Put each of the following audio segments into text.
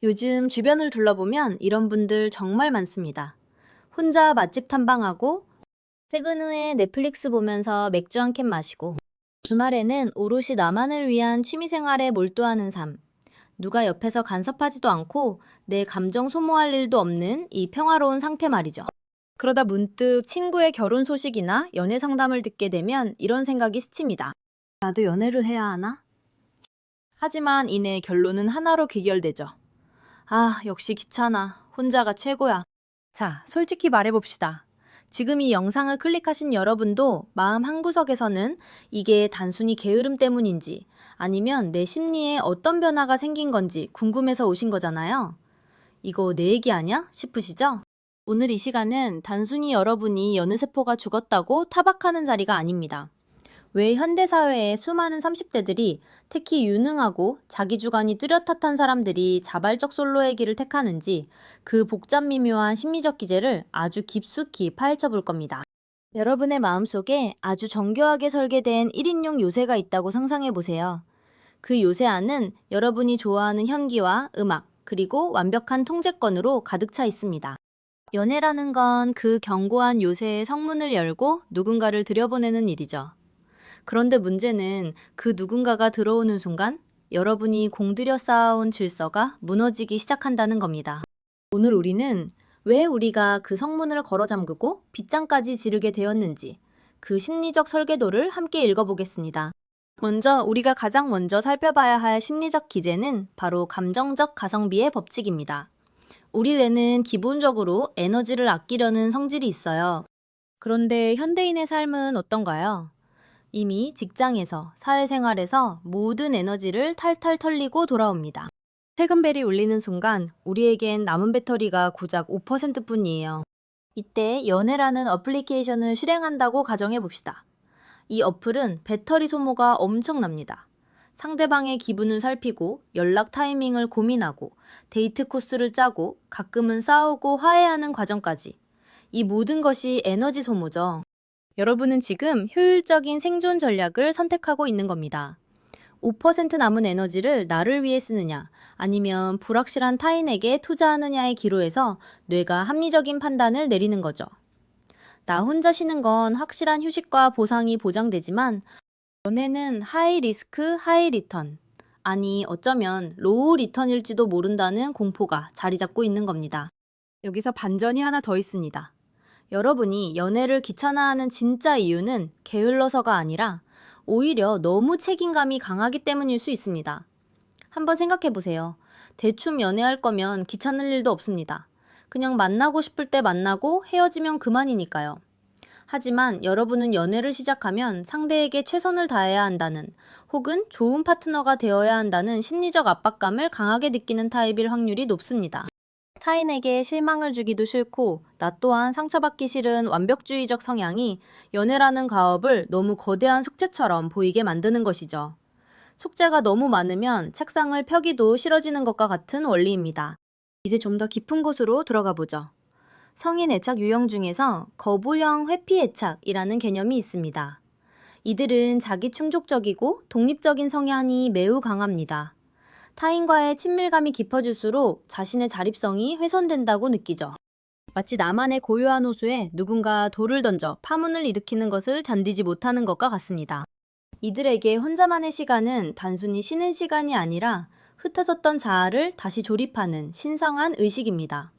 요즘 주변을 둘러보면 이런 분들 정말 많습니다. 혼자 맛집 탐방하고, 퇴근 후에 넷플릭스 보면서 맥주 한 캔 마시고, 주말에는 오롯이 나만을 위한 취미생활에 몰두하는 삶. 누가 옆에서 간섭하지도 않고 내 감정 소모할 일도 없는 이 평화로운 상태 말이죠. 그러다 문득 친구의 결혼 소식이나 연애 상담을 듣게 되면 이런 생각이 스칩니다. 나도 연애를 해야 하나? 하지만 이내 결론은 하나로 귀결되죠. 아, 역시 귀찮아. 혼자가 최고야. 자, 솔직히 말해봅시다. 지금 이 영상을 클릭하신 여러분도 마음 한구석에서는 이게 단순히 게으름 때문인지 아니면 내 심리에 어떤 변화가 생긴 건지 궁금해서 오신 거잖아요. 이거 내 얘기 아냐? 싶으시죠? 오늘 이 시간은 단순히 여러분이 연애세포가 죽었다고 타박하는 자리가 아닙니다. 왜 현대사회의 수많은 30대들이 특히 유능하고 자기 주관이 뚜렷한 사람들이 자발적 솔로의 길을 택하는지 그 복잡 미묘한 심리적 기제를 아주 깊숙이 파헤쳐 볼 겁니다. 여러분의 마음속에 아주 정교하게 설계된 1인용 요새가 있다고 상상해 보세요. 그 요새 안은 여러분이 좋아하는 향기와 음악, 그리고 완벽한 통제권으로 가득 차 있습니다. 연애라는 건 그 견고한 요새의 성문을 열고 누군가를 들여보내는 일이죠. 그런데 문제는 그 누군가가 들어오는 순간 여러분이 공들여 쌓아온 질서가 무너지기 시작한다는 겁니다. 오늘 우리는 왜 우리가 그 성문을 걸어 잠그고 빗장까지 지르게 되었는지 그 심리적 설계도를 함께 읽어보겠습니다. 먼저 우리가 가장 먼저 살펴봐야 할 심리적 기제는 바로 감정적 가성비의 법칙입니다. 우리 뇌는 기본적으로 에너지를 아끼려는 성질이 있어요. 그런데 현대인의 삶은 어떤가요? 이미 직장에서, 사회생활에서 모든 에너지를 탈탈 털리고 돌아옵니다. 퇴근벨이 울리는 순간 우리에겐 남은 배터리가 고작 5%뿐이에요. 이때 연애라는 어플리케이션을 실행한다고 가정해봅시다. 이 어플은 배터리 소모가 엄청납니다. 상대방의 기분을 살피고 연락 타이밍을 고민하고 데이트 코스를 짜고 가끔은 싸우고 화해하는 과정까지. 이 모든 것이 에너지 소모죠. 여러분은 지금 효율적인 생존 전략을 선택하고 있는 겁니다. 5% 남은 에너지를 나를 위해 쓰느냐, 아니면 불확실한 타인에게 투자하느냐의 기로에서 뇌가 합리적인 판단을 내리는 거죠. 나 혼자 쉬는 건 확실한 휴식과 보상이 보장되지만 연애는 하이 리스크, 하이 리턴. 아니, 어쩌면 로우 리턴일지도 모른다는 공포가 자리 잡고 있는 겁니다. 여기서 반전이 하나 더 있습니다. 여러분이 연애를 귀찮아하는 진짜 이유는 게을러서가 아니라 오히려 너무 책임감이 강하기 때문일 수 있습니다. 한번 생각해 보세요. 대충 연애할 거면 귀찮을 일도 없습니다. 그냥 만나고 싶을 때 만나고 헤어지면 그만이니까요. 하지만 여러분은 연애를 시작하면 상대에게 최선을 다해야 한다는 혹은 좋은 파트너가 되어야 한다는 심리적 압박감을 강하게 느끼는 타입일 확률이 높습니다. 타인에게 실망을 주기도 싫고 나 또한 상처받기 싫은 완벽주의적 성향이 연애라는 가업을 너무 거대한 숙제처럼 보이게 만드는 것이죠. 숙제가 너무 많으면 책상을 펴기도 싫어지는 것과 같은 원리입니다. 이제 좀 더 깊은 곳으로 들어가 보죠. 성인 애착 유형 중에서 거부형 회피 애착이라는 개념이 있습니다. 이들은 자기 충족적이고 독립적인 성향이 매우 강합니다. 타인과의 친밀감이 깊어질수록 자신의 자립성이 훼손된다고 느끼죠. 마치 나만의 고요한 호수에 누군가 돌을 던져 파문을 일으키는 것을 견디지 못하는 것과 같습니다. 이들에게 혼자만의 시간은 단순히 쉬는 시간이 아니라 흩어졌던 자아를 다시 조립하는 신성한 의식입니다.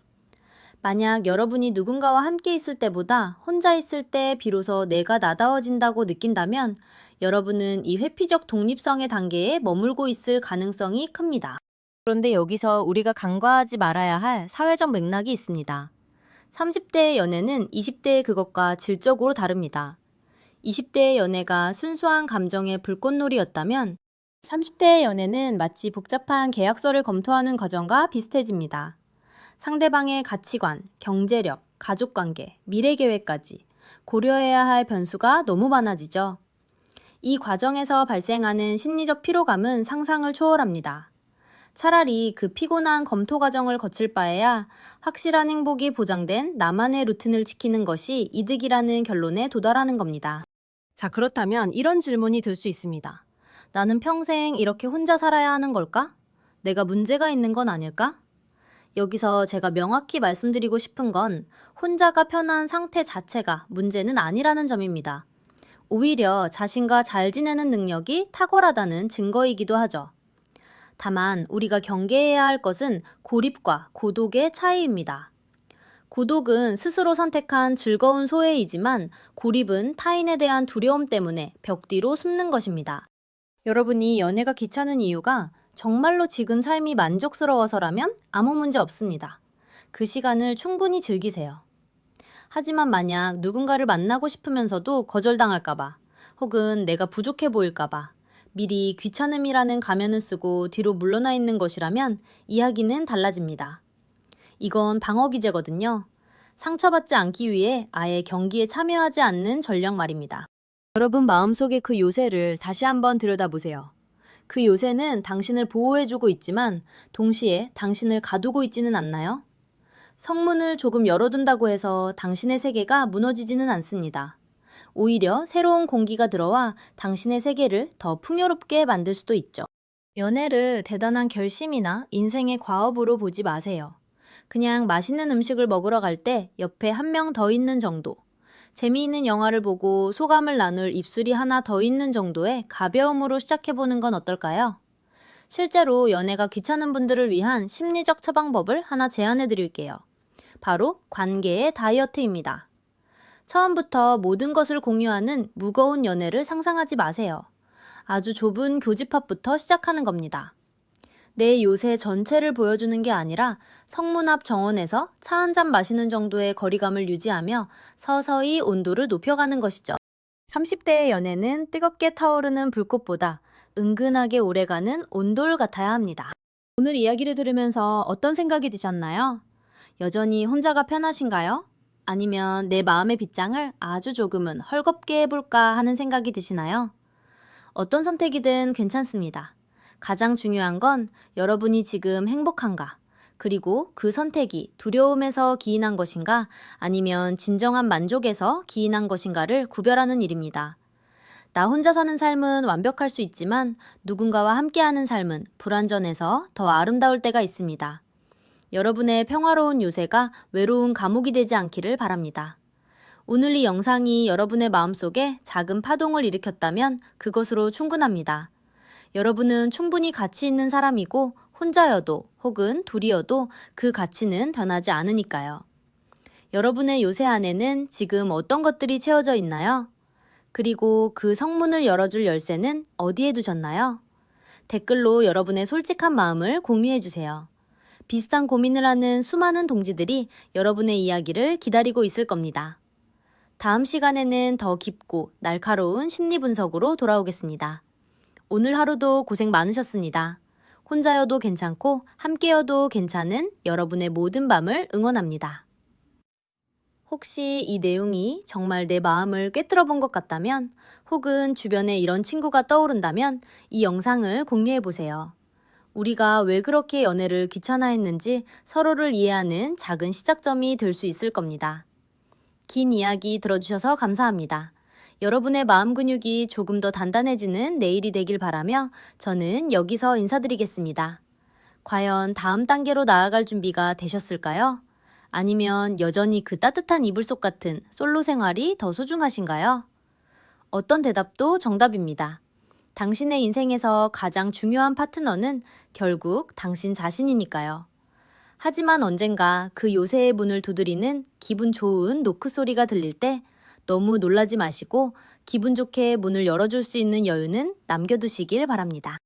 만약 여러분이 누군가와 함께 있을 때보다 혼자 있을 때 비로소 내가 나다워진다고 느낀다면 여러분은 이 회피적 독립성의 단계에 머물고 있을 가능성이 큽니다. 그런데 여기서 우리가 간과하지 말아야 할 사회적 맥락이 있습니다. 30대의 연애는 20대의 그것과 질적으로 다릅니다. 20대의 연애가 순수한 감정의 불꽃놀이였다면 30대의 연애는 마치 복잡한 계약서를 검토하는 과정과 비슷해집니다. 상대방의 가치관, 경제력, 가족관계, 미래계획까지 고려해야 할 변수가 너무 많아지죠. 이 과정에서 발생하는 심리적 피로감은 상상을 초월합니다. 차라리 그 피곤한 검토 과정을 거칠 바에야 확실한 행복이 보장된 나만의 루틴을 지키는 것이 이득이라는 결론에 도달하는 겁니다. 자, 그렇다면 이런 질문이 들 수 있습니다. 나는 평생 이렇게 혼자 살아야 하는 걸까? 내가 문제가 있는 건 아닐까? 여기서 제가 명확히 말씀드리고 싶은 건 혼자가 편한 상태 자체가 문제는 아니라는 점입니다. 오히려 자신과 잘 지내는 능력이 탁월하다는 증거이기도 하죠. 다만 우리가 경계해야 할 것은 고립과 고독의 차이입니다. 고독은 스스로 선택한 즐거운 소외이지만 고립은 타인에 대한 두려움 때문에 벽 뒤로 숨는 것입니다. 여러분이 연애가 귀찮은 이유가 정말로 지금 삶이 만족스러워서라면 아무 문제 없습니다. 그 시간을 충분히 즐기세요. 하지만 만약 누군가를 만나고 싶으면서도 거절당할까봐 혹은 내가 부족해 보일까봐 미리 귀찮음이라는 가면을 쓰고 뒤로 물러나 있는 것이라면 이야기는 달라집니다. 이건 방어 기제거든요. 상처받지 않기 위해 아예 경기에 참여하지 않는 전략 말입니다. 여러분 마음속의 그 요새를 다시 한번 들여다보세요. 그 요새는 당신을 보호해주고 있지만 동시에 당신을 가두고 있지는 않나요? 성문을 조금 열어둔다고 해서 당신의 세계가 무너지지는 않습니다. 오히려 새로운 공기가 들어와 당신의 세계를 더 풍요롭게 만들 수도 있죠. 연애를 대단한 결심이나 인생의 과업으로 보지 마세요. 그냥 맛있는 음식을 먹으러 갈 때 옆에 한 명 더 있는 정도. 재미있는 영화를 보고 소감을 나눌 입술이 하나 더 있는 정도의 가벼움으로 시작해보는 건 어떨까요? 실제로 연애가 귀찮은 분들을 위한 심리적 처방법을 하나 제안해 드릴게요. 바로 관계의 다이어트입니다. 처음부터 모든 것을 공유하는 무거운 연애를 상상하지 마세요. 아주 좁은 교집합부터 시작하는 겁니다. 내 요새 전체를 보여주는 게 아니라 성문 앞 정원에서 차 한 잔 마시는 정도의 거리감을 유지하며 서서히 온도를 높여가는 것이죠. 30대의 연애는 뜨겁게 타오르는 불꽃보다 은근하게 오래가는 온돌 같아야 합니다. 오늘 이야기를 들으면서 어떤 생각이 드셨나요? 여전히 혼자가 편하신가요? 아니면 내 마음의 빗장을 아주 조금은 헐겁게 해볼까 하는 생각이 드시나요? 어떤 선택이든 괜찮습니다. 가장 중요한 건 여러분이 지금 행복한가, 그리고 그 선택이 두려움에서 기인한 것인가 아니면 진정한 만족에서 기인한 것인가를 구별하는 일입니다. 나 혼자 사는 삶은 완벽할 수 있지만 누군가와 함께하는 삶은 불완전해서 더 아름다울 때가 있습니다. 여러분의 평화로운 요새가 외로운 감옥이 되지 않기를 바랍니다. 오늘 이 영상이 여러분의 마음속에 작은 파동을 일으켰다면 그것으로 충분합니다. 여러분은 충분히 가치 있는 사람이고 혼자여도 혹은 둘이어도 그 가치는 변하지 않으니까요. 여러분의 요새 안에는 지금 어떤 것들이 채워져 있나요? 그리고 그 성문을 열어줄 열쇠는 어디에 두셨나요? 댓글로 여러분의 솔직한 마음을 공유해주세요. 비슷한 고민을 하는 수많은 동지들이 여러분의 이야기를 기다리고 있을 겁니다. 다음 시간에는 더 깊고 날카로운 심리 분석으로 돌아오겠습니다. 오늘 하루도 고생 많으셨습니다. 혼자여도 괜찮고 함께여도 괜찮은 여러분의 모든 밤을 응원합니다. 혹시 이 내용이 정말 내 마음을 꿰뚫어 본 것 같다면 혹은 주변에 이런 친구가 떠오른다면 이 영상을 공유해보세요. 우리가 왜 그렇게 연애를 귀찮아했는지 서로를 이해하는 작은 시작점이 될 수 있을 겁니다. 긴 이야기 들어주셔서 감사합니다. 여러분의 마음 근육이 조금 더 단단해지는 내일이 되길 바라며 저는 여기서 인사드리겠습니다. 과연 다음 단계로 나아갈 준비가 되셨을까요? 아니면 여전히 그 따뜻한 이불 속 같은 솔로 생활이 더 소중하신가요? 어떤 대답도 정답입니다. 당신의 인생에서 가장 중요한 파트너는 결국 당신 자신이니까요. 하지만 언젠가 그 요새의 문을 두드리는 기분 좋은 노크 소리가 들릴 때 너무 놀라지 마시고 기분 좋게 문을 열어줄 수 있는 여유는 남겨두시길 바랍니다.